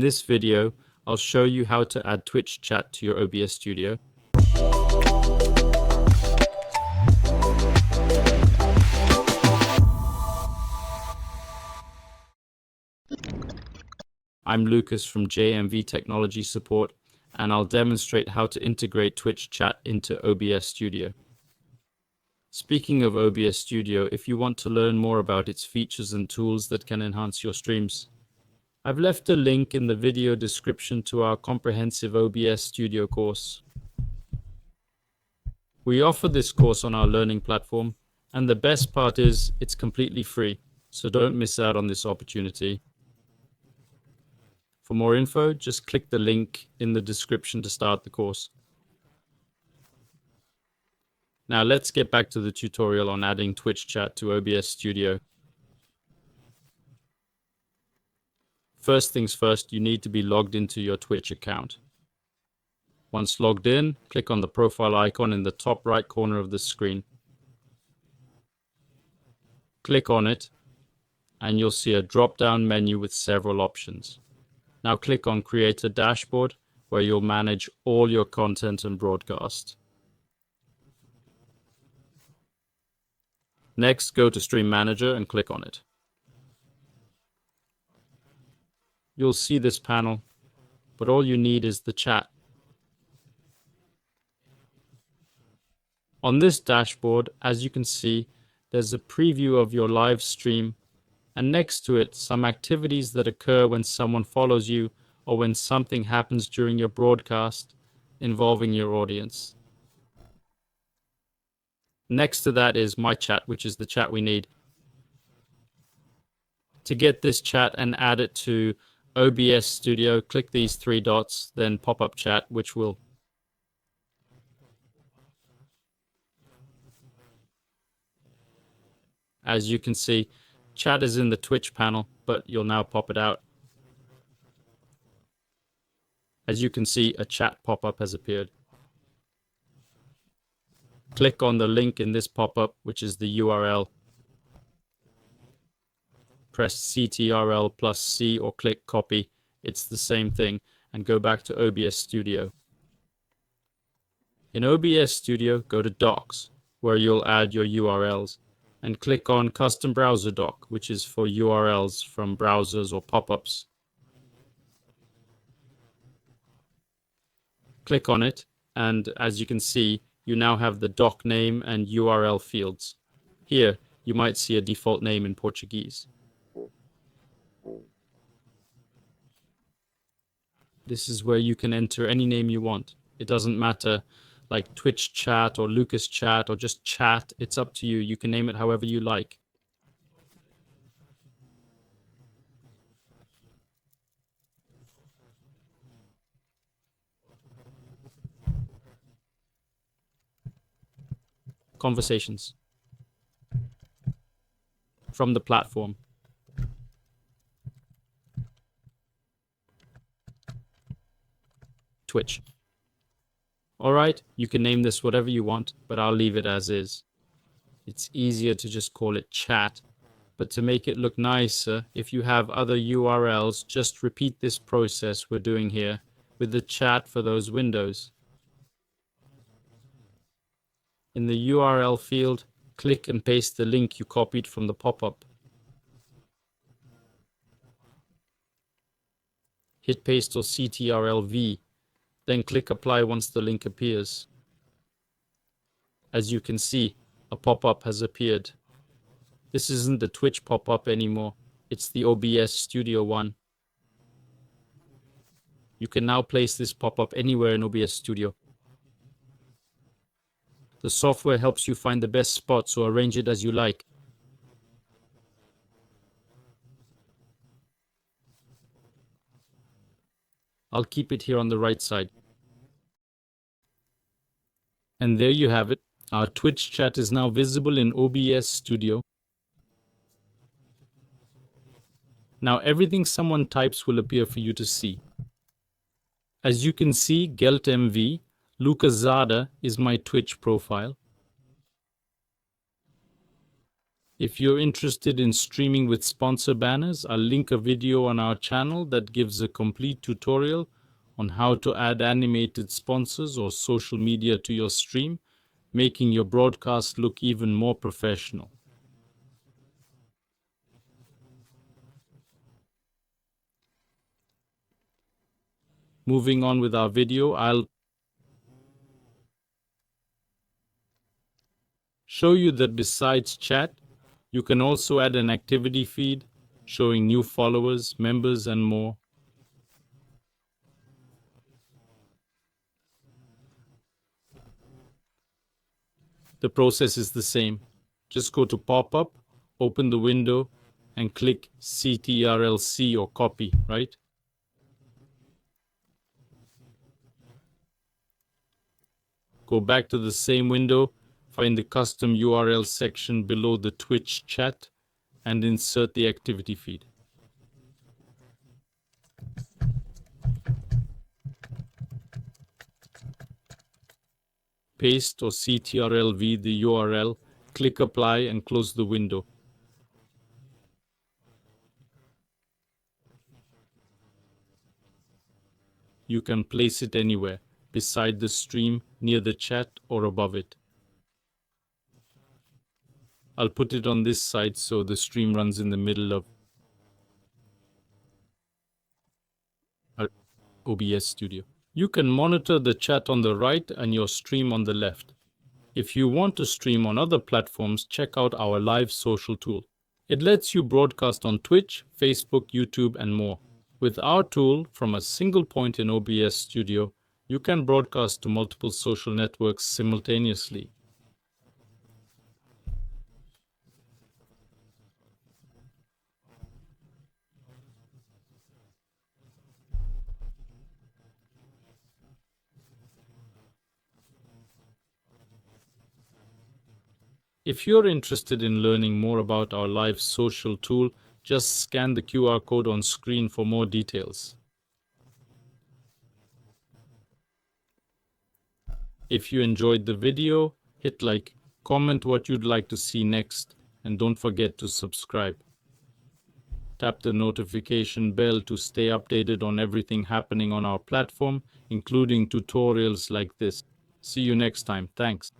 In this video, I'll show you how to add Twitch chat to your OBS Studio. I'm Lucas from JMV Technology Support, and I'll demonstrate how to integrate Twitch chat into OBS Studio. Speaking of OBS Studio, if you want to learn more about its features and tools that can enhance your streams, I've left a link in the video description to our comprehensive OBS Studio course. We offer this course on our learning platform, and the best part is it's completely free, so don't miss out on this opportunity. For more info, just click the link in the description to start the course. Now let's get back to the tutorial on adding Twitch chat to OBS Studio. First things first, you need to be logged into your Twitch account. Once logged in, click on the profile icon in the top right corner of the screen. Click on it, and you'll see a drop-down menu with several options. Now click on Create a Dashboard, where you'll manage all your content and broadcast. Next, go to Stream Manager and click on it. You'll see this panel, but all you need is the chat. On this dashboard, as you can see, there's a preview of your live stream, and next to it, some activities that occur when someone follows you or when something happens during your broadcast involving your audience. Next to that is My Chat, which is the chat we need. To get this chat and add it to OBS Studio, click these three dots, then pop-up chat, which will as you can see, chat is in the Twitch panel, but you'll now pop it out. As you can see, a chat pop-up has appeared. Click on the link in this pop-up, which is the URL. Press CTRL plus C or click copy. It's the same thing, and go back to OBS Studio. In OBS Studio, go to Docs, where you'll add your URLs, and click on Custom Browser Doc, which is for URLs from browsers or pop-ups. Click on it, and as you can see, you now have the doc name and URL fields. Here, you might see a default name in Portuguese. This is where you can enter any name you want. It doesn't matter, like Twitch chat or Lucas chat or just chat. It's up to you. You can name it however you like. Conversations from the platform. Twitch. Alright, you can name this whatever you want, but I'll leave it as is. It's easier to just call it chat, but to make it look nicer, if you have other URLs, just repeat this process we're doing here with the chat for those windows. In the URL field, click and paste the link you copied from the pop-up. Hit paste or CTRL-V, then click apply once the link appears. As you can see, a pop-up has appeared. This isn't the Twitch pop-up anymore, it's the OBS Studio one. You can now place this pop-up anywhere in OBS Studio. The software helps you find the best spot, so arrange it as you like. I'll keep it here on the right side. And there you have it. Our Twitch chat is now visible in OBS Studio. Now everything someone types will appear for you to see. As you can see, Gelt MV, Lucas Zada is my Twitch profile. If you're interested in streaming with sponsor banners, I'll link a video on our channel that gives a complete tutorial on how to add animated sponsors or social media to your stream, making your broadcast look even more professional. Moving on with our video, I'll show you that besides chat, you can also add an activity feed showing new followers, members, and more. The process is the same. Just go to pop-up, open the window, and click CTRL-C or copy, right? Go back to the same window, find the custom URL section below the Twitch chat, and insert the activity feed. Paste or CTRL-V the URL, click apply and close the window. You can place it anywhere, beside the stream, near the chat, or above it. I'll put it on this side so the stream runs in the middle of OBS Studio. You can monitor the chat on the right and your stream on the left. If you want to stream on other platforms, check out our live social tool. It lets you broadcast on Twitch, Facebook, YouTube, and more. With our tool, from a single point in OBS Studio, you can broadcast to multiple social networks simultaneously. If you're interested in learning more about our live social tool, just scan the QR code on screen for more details. If you enjoyed the video, hit like, comment what you'd like to see next, and don't forget to subscribe. Tap the notification bell to stay updated on everything happening on our platform, including tutorials like this. See you next time. Thanks.